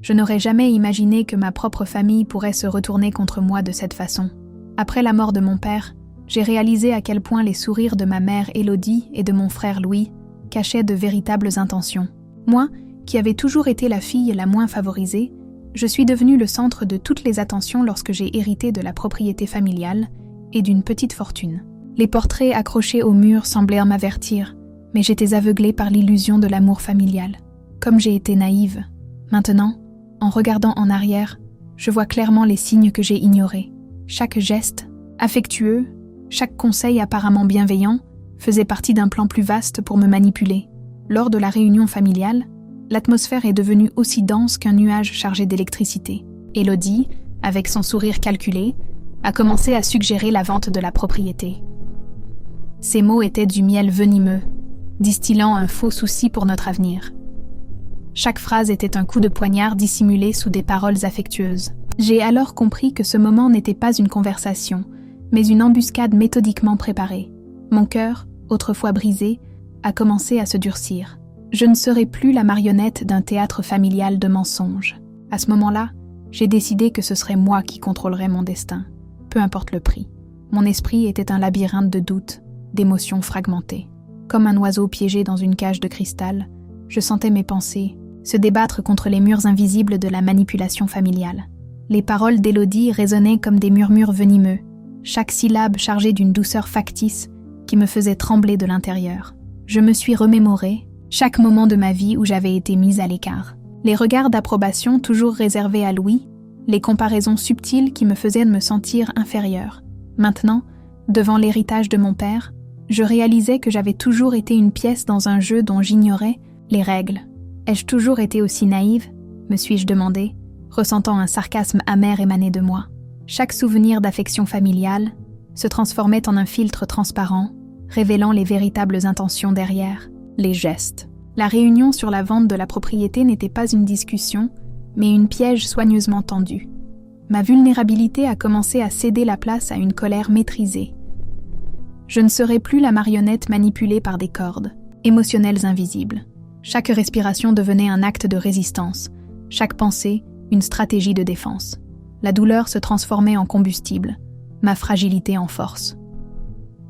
Je n'aurais jamais imaginé que ma propre famille pourrait se retourner contre moi de cette façon. Après la mort de mon père, j'ai réalisé à quel point les sourires de ma mère Élodie et de mon frère Louis cachaient de véritables intentions. Moi, qui avais toujours été la fille la moins favorisée, je suis devenue le centre de toutes les attentions lorsque j'ai hérité de la propriété familiale et d'une petite fortune. Les portraits accrochés au mur semblèrent m'avertir, mais j'étais aveuglée par l'illusion de l'amour familial. Comme j'ai été naïve. Maintenant, en regardant en arrière, je vois clairement les signes que j'ai ignorés. Chaque geste, affectueux, chaque conseil apparemment bienveillant, faisait partie d'un plan plus vaste pour me manipuler. Lors de la réunion familiale, l'atmosphère est devenue aussi dense qu'un nuage chargé d'électricité. Élodie, avec son sourire calculé, a commencé à suggérer la vente de la propriété. Ces mots étaient du miel venimeux, distillant un faux souci pour notre avenir. Chaque phrase était un coup de poignard dissimulé sous des paroles affectueuses. J'ai alors compris que ce moment n'était pas une conversation, mais une embuscade méthodiquement préparée. Mon cœur, autrefois brisé, a commencé à se durcir. Je ne serai plus la marionnette d'un théâtre familial de mensonges. À ce moment-là, j'ai décidé que ce serait moi qui contrôlerais mon destin, peu importe le prix. Mon esprit était un labyrinthe de doutes, d'émotions fragmentées. Comme un oiseau piégé dans une cage de cristal, je sentais mes pensées se débattre contre les murs invisibles de la manipulation familiale. Les paroles d'Élodie résonnaient comme des murmures venimeux, chaque syllabe chargée d'une douceur factice qui me faisait trembler de l'intérieur. Je me suis remémoré chaque moment de ma vie où j'avais été mise à l'écart. Les regards d'approbation toujours réservés à Louis, les comparaisons subtiles qui me faisaient me sentir inférieure. Maintenant, devant l'héritage de mon père, je réalisais que j'avais toujours été une pièce dans un jeu dont j'ignorais les règles. Ai-je toujours été aussi naïve ? Me suis-je demandé, ressentant un sarcasme amer émaner de moi. Chaque souvenir d'affection familiale se transformait en un filtre transparent, révélant les véritables intentions derrière, les gestes. La réunion sur la vente de la propriété n'était pas une discussion, mais une piège soigneusement tendue. Ma vulnérabilité a commencé à céder la place à une colère maîtrisée. Je ne serai plus la marionnette manipulée par des cordes, émotionnelles invisibles. Chaque respiration devenait un acte de résistance, chaque pensée, une stratégie de défense. La douleur se transformait en combustible, ma fragilité en force.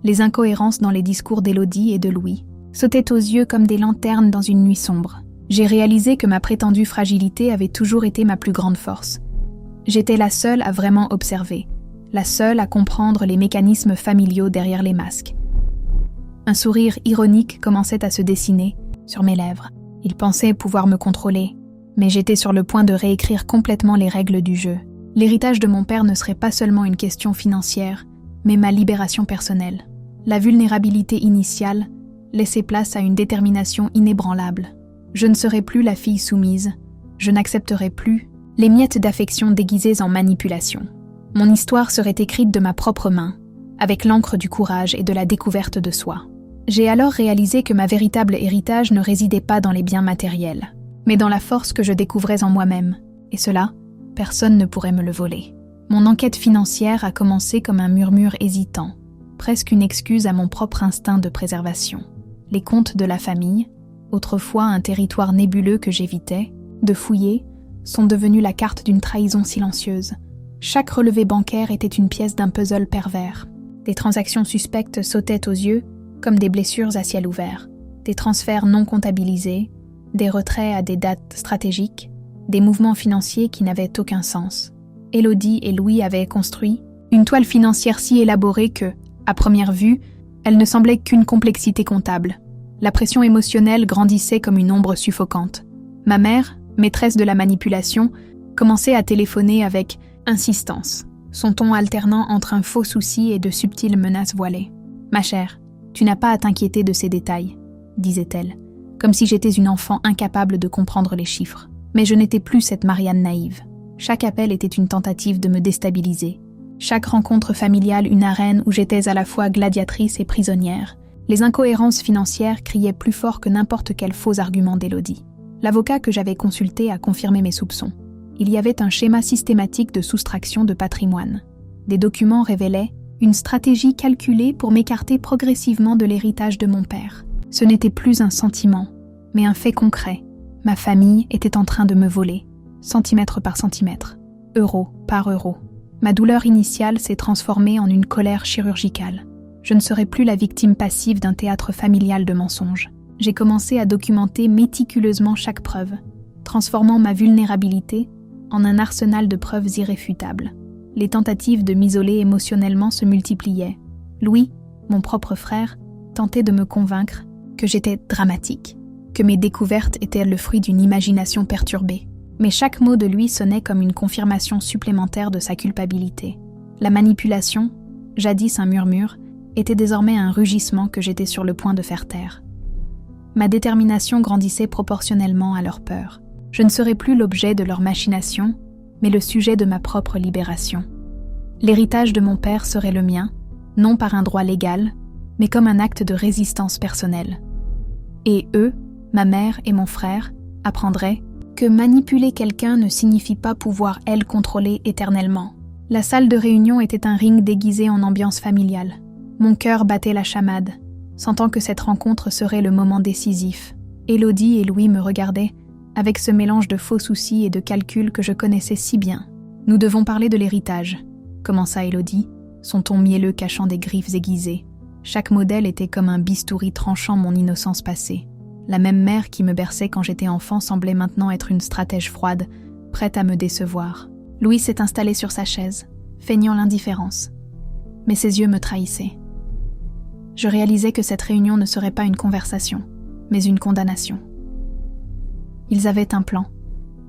Les incohérences dans les discours d'Élodie et de Louis sautaient aux yeux comme des lanternes dans une nuit sombre. J'ai réalisé que ma prétendue fragilité avait toujours été ma plus grande force. J'étais la seule à vraiment observer, la seule à comprendre les mécanismes familiaux derrière les masques. Un sourire ironique commençait à se dessiner sur mes lèvres. Il pensait pouvoir me contrôler, mais j'étais sur le point de réécrire complètement les règles du jeu. L'héritage de mon père ne serait pas seulement une question financière, mais ma libération personnelle. La vulnérabilité initiale laissait place à une détermination inébranlable. Je ne serais plus la fille soumise, je n'accepterais plus les miettes d'affection déguisées en manipulation. Mon histoire serait écrite de ma propre main, avec l'encre du courage et de la découverte de soi. J'ai alors réalisé que ma véritable héritage ne résidait pas dans les biens matériels, mais dans la force que je découvrais en moi-même, et cela, personne ne pourrait me le voler. Mon enquête financière a commencé comme un murmure hésitant, presque une excuse à mon propre instinct de préservation. Les comptes de la famille, autrefois un territoire nébuleux que j'évitais de fouiller, sont devenus la carte d'une trahison silencieuse. Chaque relevé bancaire était une pièce d'un puzzle pervers. Des transactions suspectes sautaient aux yeux, comme des blessures à ciel ouvert, des transferts non comptabilisés, des retraits à des dates stratégiques, des mouvements financiers qui n'avaient aucun sens. Élodie et Louis avaient construit une toile financière si élaborée que, à première vue, elle ne semblait qu'une complexité comptable. La pression émotionnelle grandissait comme une ombre suffocante. Ma mère, maîtresse de la manipulation, commençait à téléphoner avec insistance, son ton alternant entre un faux souci et de subtiles menaces voilées. « Ma chère, tu n'as pas à t'inquiéter de ces détails, » disait-elle, comme si j'étais une enfant incapable de comprendre les chiffres. Mais je n'étais plus cette Marianne naïve. Chaque appel était une tentative de me déstabiliser. Chaque rencontre familiale une arène où j'étais à la fois gladiatrice et prisonnière. Les incohérences financières criaient plus fort que n'importe quel faux argument d'Élodie. L'avocat que j'avais consulté a confirmé mes soupçons. Il y avait un schéma systématique de soustraction de patrimoine. Des documents révélaient une stratégie calculée pour m'écarter progressivement de l'héritage de mon père. Ce n'était plus un sentiment, mais un fait concret. Ma famille était en train de me voler. centimètre par centimètre, euro par euro. Ma douleur initiale s'est transformée en une colère chirurgicale. Je ne serai plus la victime passive d'un théâtre familial de mensonges. J'ai commencé à documenter méticuleusement chaque preuve, transformant ma vulnérabilité en un arsenal de preuves irréfutables. Les tentatives de m'isoler émotionnellement se multipliaient. Louis, mon propre frère, tentait de me convaincre que j'étais dramatique, que mes découvertes étaient le fruit d'une imagination perturbée. Mais chaque mot de lui sonnait comme une confirmation supplémentaire de sa culpabilité. La manipulation, jadis un murmure, était désormais un rugissement que j'étais sur le point de faire taire. Ma détermination grandissait proportionnellement à leur peur. Je ne serais plus l'objet de leur machination, mais le sujet de ma propre libération. L'héritage de mon père serait le mien, non par un droit légal, mais comme un acte de résistance personnelle. Et eux, ma mère et mon frère, apprendraient que manipuler quelqu'un ne signifie pas pouvoir, elle, contrôler éternellement. La salle de réunion était un ring déguisé en ambiance familiale. Mon cœur battait la chamade, sentant que cette rencontre serait le moment décisif. Élodie et Louis me regardaient, avec ce mélange de faux soucis et de calculs que je connaissais si bien. « Nous devons parler de l'héritage », commença Élodie, son ton mielleux cachant des griffes aiguisées. Chaque modèle était comme un bistouri tranchant mon innocence passée. La même mère qui me berçait quand j'étais enfant semblait maintenant être une stratège froide, prête à me décevoir. Louis s'est installé sur sa chaise, feignant l'indifférence. Mais ses yeux me trahissaient. Je réalisais que cette réunion ne serait pas une conversation, mais une condamnation. Ils avaient un plan,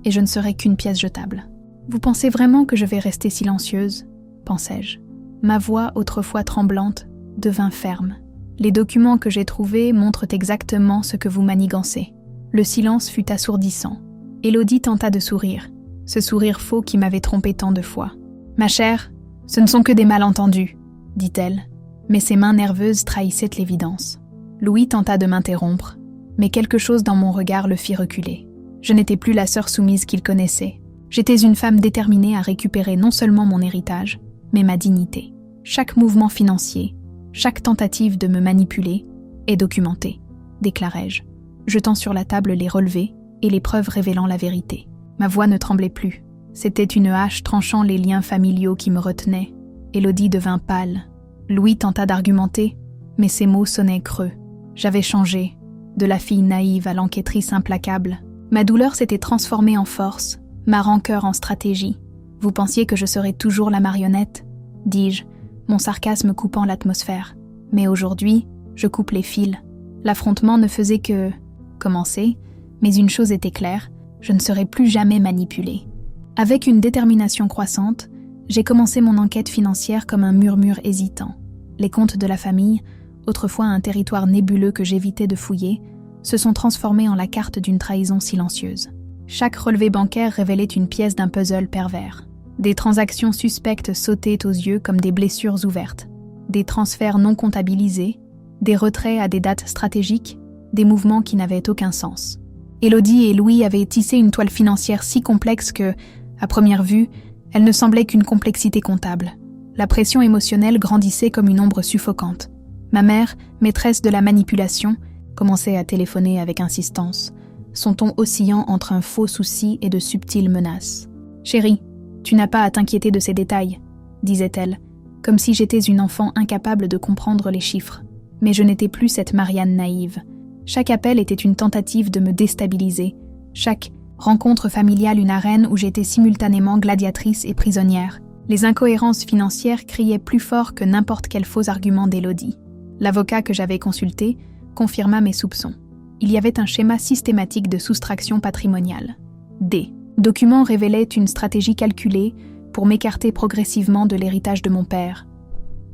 et je ne serais qu'une pièce jetable. « Vous pensez vraiment que je vais rester silencieuse ?» pensai-je. Ma voix, autrefois tremblante, devint ferme. Les documents que j'ai trouvés montrent exactement ce que vous manigancez. Le silence fut assourdissant. Élodie tenta de sourire, ce sourire faux qui m'avait trompé tant de fois. « Ma chère, ce ne sont que des malentendus, » dit-elle, mais ses mains nerveuses trahissaient l'évidence. Louis tenta de m'interrompre, mais quelque chose dans mon regard le fit reculer. Je n'étais plus la sœur soumise qu'il connaissait. J'étais une femme déterminée à récupérer non seulement mon héritage, mais ma dignité. Chaque mouvement financier, chaque tentative de me manipuler est documentée, déclarai-je, jetant sur la table les relevés et les preuves révélant la vérité. Ma voix ne tremblait plus. C'était une hache tranchant les liens familiaux qui me retenaient. Élodie devint pâle. Louis tenta d'argumenter, mais ses mots sonnaient creux. J'avais changé, de la fille naïve à l'enquêtrice implacable. Ma douleur s'était transformée en force, ma rancœur en stratégie. Vous pensiez que je serais toujours la marionnette, dis-je, mon sarcasme coupant l'atmosphère. Mais aujourd'hui, je coupe les fils. L'affrontement ne faisait que commencer, mais une chose était claire, je ne serais plus jamais manipulée. Avec une détermination croissante, j'ai commencé mon enquête financière comme un murmure hésitant. Les comptes de la famille, autrefois un territoire nébuleux que j'évitais de fouiller, se sont transformés en la carte d'une trahison silencieuse. Chaque relevé bancaire révélait une pièce d'un puzzle pervers. Des transactions suspectes sautaient aux yeux comme des blessures ouvertes, des transferts non comptabilisés, des retraits à des dates stratégiques, des mouvements qui n'avaient aucun sens. Élodie et Louis avaient tissé une toile financière si complexe que, à première vue, elle ne semblait qu'une complexité comptable. La pression émotionnelle grandissait comme une ombre suffocante. Ma mère, maîtresse de la manipulation, commençait à téléphoner avec insistance, son ton oscillant entre un faux souci et de subtiles menaces. « Chérie, tu n'as pas à t'inquiéter de ces détails, » disait-elle, comme si j'étais une enfant incapable de comprendre les chiffres. Mais je n'étais plus cette Marianne naïve. Chaque appel était une tentative de me déstabiliser, chaque rencontre familiale une arène où j'étais simultanément gladiatrice et prisonnière. Les incohérences financières criaient plus fort que n'importe quel faux argument d'Élodie. L'avocat que j'avais consulté confirma mes soupçons. Il y avait un schéma systématique de soustraction patrimoniale. Des documents révélaient une stratégie calculée pour m'écarter progressivement de l'héritage de mon père.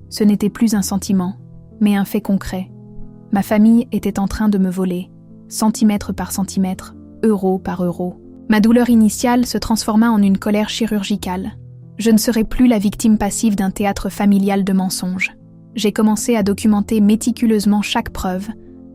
Ce n'était plus un sentiment, mais un fait concret. Ma famille était en train de me voler, centimètre par centimètre, euro par euro. Ma douleur initiale se transforma en une colère chirurgicale. Je ne serais plus la victime passive d'un théâtre familial de mensonges. J'ai commencé à documenter méticuleusement chaque preuve,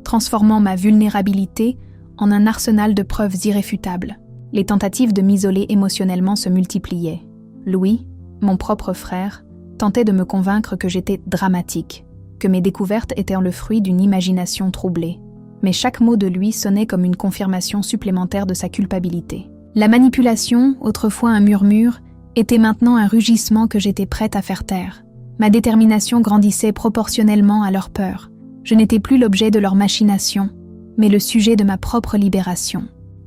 transformant ma vulnérabilité en un arsenal de preuves irréfutables. Les tentatives de m'isoler émotionnellement se multipliaient. Louis, mon propre frère, tentait de me convaincre que j'étais dramatique, que mes découvertes étaient le fruit d'une imagination troublée. Mais chaque mot de lui sonnait comme une confirmation supplémentaire de sa culpabilité. La manipulation, autrefois un murmure, était maintenant un rugissement que j'étais prête à faire taire. Ma détermination grandissait proportionnellement à leur peur. Je n'étais plus l'objet de leur machination, mais le sujet de ma propre libération.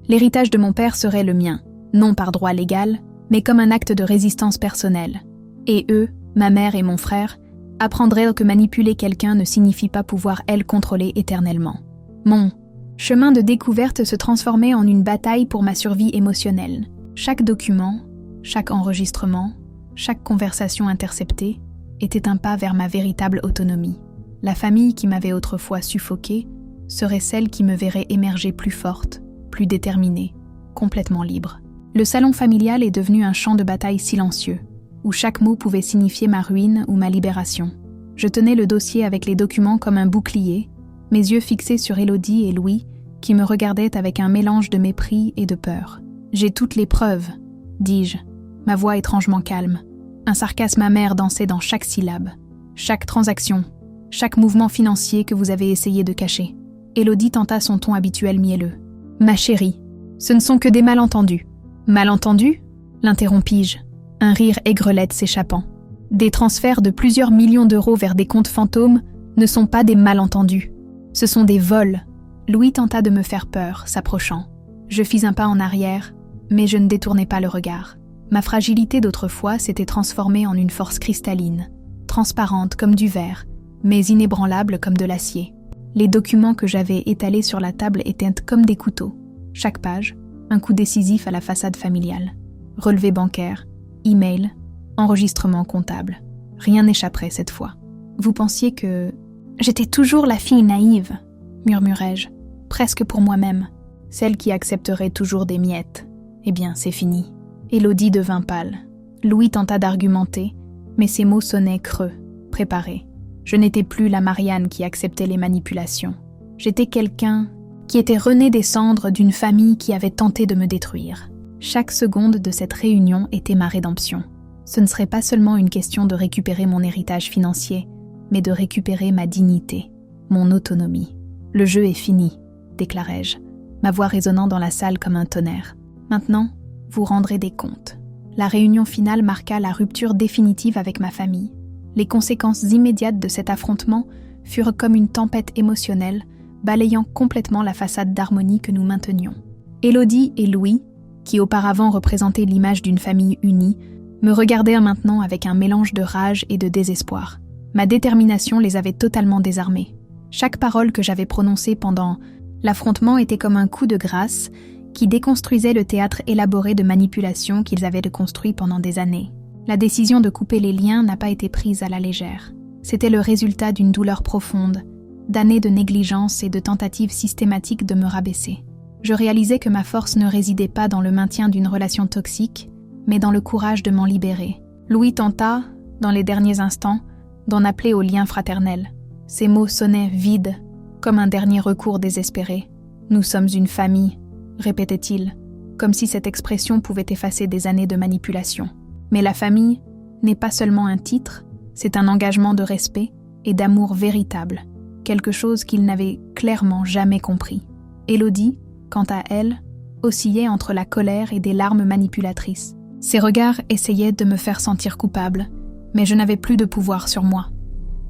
L'héritage de mon père serait le mien, non par droit légal, mais comme un acte de résistance personnelle. Et eux, ma mère et mon frère, apprendraient que manipuler quelqu'un ne signifie pas pouvoir elle contrôler éternellement. Mon chemin de découverte se transformait en une bataille pour ma survie émotionnelle. Chaque document, chaque enregistrement, chaque conversation interceptée était un pas vers ma véritable autonomie. La famille qui m'avait autrefois suffoquée serait celle qui me verrait émerger plus forte, plus déterminée, complètement libre. Le salon familial est devenu un champ de bataille silencieux, où chaque mot pouvait signifier ma ruine ou ma libération. Je tenais le dossier avec les documents comme un bouclier, mes yeux fixés sur Élodie et Louis, qui me regardaient avec un mélange de mépris et de peur. « J'ai toutes les preuves », dis-je, ma voix étrangement calme. Un sarcasme amer dansait dans chaque syllabe, chaque transaction, chaque mouvement financier que vous avez essayé de cacher. Élodie tenta son ton habituel mielleux. « Ma chérie, ce ne sont que des malentendus. »« Malentendus » l'interrompis-je, un rire aigrelette s'échappant. « Des transferts de plusieurs millions d'euros vers des comptes fantômes ne sont pas des malentendus. Ce sont des vols. » Louis tenta de me faire peur, s'approchant. Je fis un pas en arrière, mais je ne détournai pas le regard. Ma fragilité d'autrefois s'était transformée en une force cristalline, transparente comme du verre, mais inébranlable comme de l'acier. Les documents que j'avais étalés sur la table étaient comme des couteaux. Chaque page, un coup décisif à la façade familiale. Relevé bancaire, email, enregistrement comptable. Rien n'échapperait cette fois. Vous pensiez que... J'étais toujours la fille naïve, murmurai-je, presque pour moi-même, celle qui accepterait toujours des miettes. Eh bien, c'est fini. Élodie devint pâle. Louis tenta d'argumenter, mais ses mots sonnaient creux, préparés. Je n'étais plus la Marianne qui acceptait les manipulations. J'étais quelqu'un qui était rené des cendres d'une famille qui avait tenté de me détruire. Chaque seconde de cette réunion était ma rédemption. Ce ne serait pas seulement une question de récupérer mon héritage financier, mais de récupérer ma dignité, mon autonomie. « Le jeu est fini », déclarai-je, ma voix résonnant dans la salle comme un tonnerre. « Maintenant, vous rendrez des comptes. » La réunion finale marqua la rupture définitive avec ma famille. Les conséquences immédiates de cet affrontement furent comme une tempête émotionnelle, balayant complètement la façade d'harmonie que nous maintenions. Élodie et Louis, qui auparavant représentaient l'image d'une famille unie, me regardèrent maintenant avec un mélange de rage et de désespoir. Ma détermination les avait totalement désarmés. Chaque parole que j'avais prononcée pendant l'affrontement était comme un coup de grâce qui déconstruisait le théâtre élaboré de manipulation qu'ils avaient construit pendant des années. La décision de couper les liens n'a pas été prise à la légère. C'était le résultat d'une douleur profonde, d'années de négligence et de tentatives systématiques de me rabaisser. Je réalisais que ma force ne résidait pas dans le maintien d'une relation toxique, mais dans le courage de m'en libérer. Louis tenta, dans les derniers instants, d'en appeler au lien fraternel. Ces mots sonnaient vides, comme un dernier recours désespéré. « Nous sommes une famille », répétait-il, comme si cette expression pouvait effacer des années de manipulation. Mais la famille n'est pas seulement un titre, c'est un engagement de respect et d'amour véritable, quelque chose qu'il n'avait clairement jamais compris. Élodie, quant à elle, oscillait entre la colère et des larmes manipulatrices. Ses regards essayaient de me faire sentir coupable, mais je n'avais plus de pouvoir sur moi.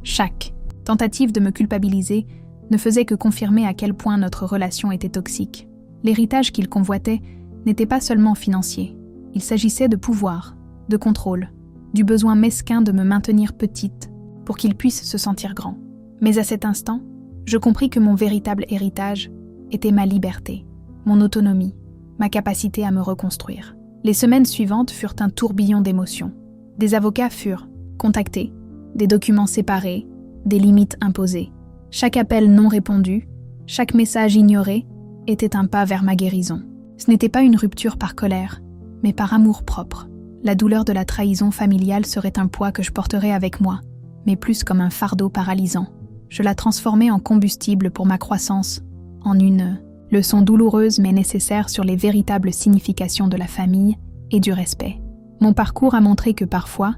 Chaque tentative de me culpabiliser ne faisait que confirmer à quel point notre relation était toxique. L'héritage qu'il convoitait n'était pas seulement financier. Il s'agissait de pouvoir, de contrôle, du besoin mesquin de me maintenir petite pour qu'il puisse se sentir grand. Mais à cet instant, je compris que mon véritable héritage était ma liberté, mon autonomie, ma capacité à me reconstruire. Les semaines suivantes furent un tourbillon d'émotions. Des avocats furent contactés, des documents séparés, des limites imposées. Chaque appel non répondu, chaque message ignoré était un pas vers ma guérison. Ce n'était pas une rupture par colère, mais par amour-propre. La douleur de la trahison familiale serait un poids que je porterais avec moi, mais plus comme un fardeau paralysant. Je la transformais en combustible pour ma croissance, en une leçon douloureuse mais nécessaire sur les véritables significations de la famille et du respect. Mon parcours a montré que parfois,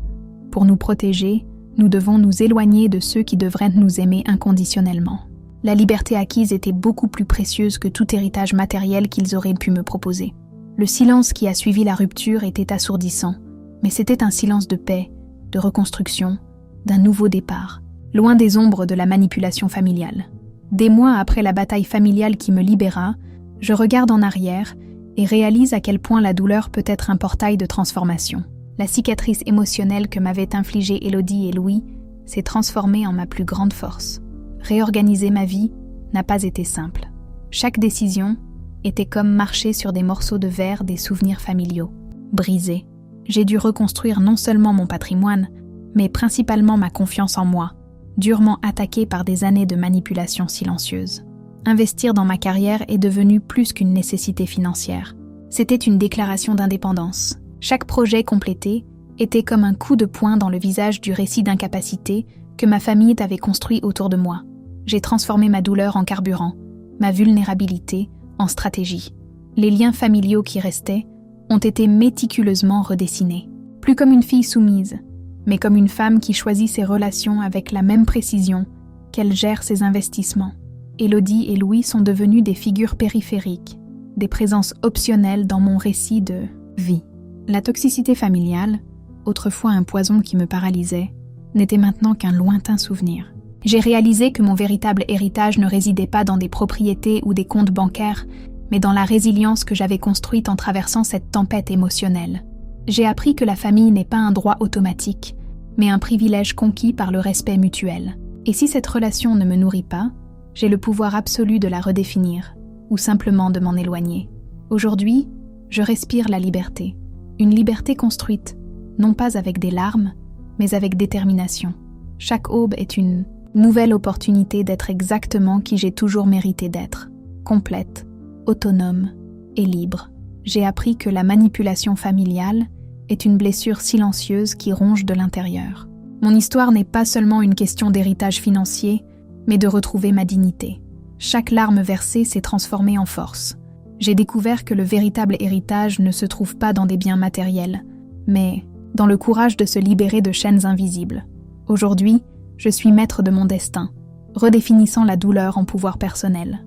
pour nous protéger, nous devons nous éloigner de ceux qui devraient nous aimer inconditionnellement. La liberté acquise était beaucoup plus précieuse que tout héritage matériel qu'ils auraient pu me proposer. Le silence qui a suivi la rupture était assourdissant, mais c'était un silence de paix, de reconstruction, d'un nouveau départ, loin des ombres de la manipulation familiale. Des mois après la bataille familiale qui me libéra, je regarde en arrière et réalise à quel point la douleur peut être un portail de transformation. La cicatrice émotionnelle que m'avaient infligée Élodie et Louis s'est transformée en ma plus grande force. Réorganiser ma vie n'a pas été simple. Chaque décision était comme marcher sur des morceaux de verre des souvenirs familiaux. Brisés, j'ai dû reconstruire non seulement mon patrimoine, mais principalement ma confiance en moi, durement attaquée par des années de manipulation silencieuse. Investir dans ma carrière est devenu plus qu'une nécessité financière. C'était une déclaration d'indépendance. Chaque projet complété était comme un coup de poing dans le visage du récit d'incapacité que ma famille avait construit autour de moi. J'ai transformé ma douleur en carburant, ma vulnérabilité en stratégie. Les liens familiaux qui restaient ont été méticuleusement redessinés. Plus comme une fille soumise, mais comme une femme qui choisit ses relations avec la même précision qu'elle gère ses investissements. Élodie et Louis sont devenus des figures périphériques, des présences optionnelles dans mon récit de vie. La toxicité familiale, autrefois un poison qui me paralysait, n'était maintenant qu'un lointain souvenir. J'ai réalisé que mon véritable héritage ne résidait pas dans des propriétés ou des comptes bancaires, mais dans la résilience que j'avais construite en traversant cette tempête émotionnelle. J'ai appris que la famille n'est pas un droit automatique, mais un privilège conquis par le respect mutuel. Et si cette relation ne me nourrit pas, j'ai le pouvoir absolu de la redéfinir, ou simplement de m'en éloigner. Aujourd'hui, je respire la liberté. Une liberté construite, non pas avec des larmes, mais avec détermination. Chaque aube est une nouvelle opportunité d'être exactement qui j'ai toujours mérité d'être, complète, autonome et libre. J'ai appris que la manipulation familiale est une blessure silencieuse qui ronge de l'intérieur. Mon histoire n'est pas seulement une question d'héritage financier, mais de retrouver ma dignité. Chaque larme versée s'est transformée en force. J'ai découvert que le véritable héritage ne se trouve pas dans des biens matériels, mais dans le courage de se libérer de chaînes invisibles. Aujourd'hui, je suis maître de mon destin, redéfinissant la douleur en pouvoir personnel.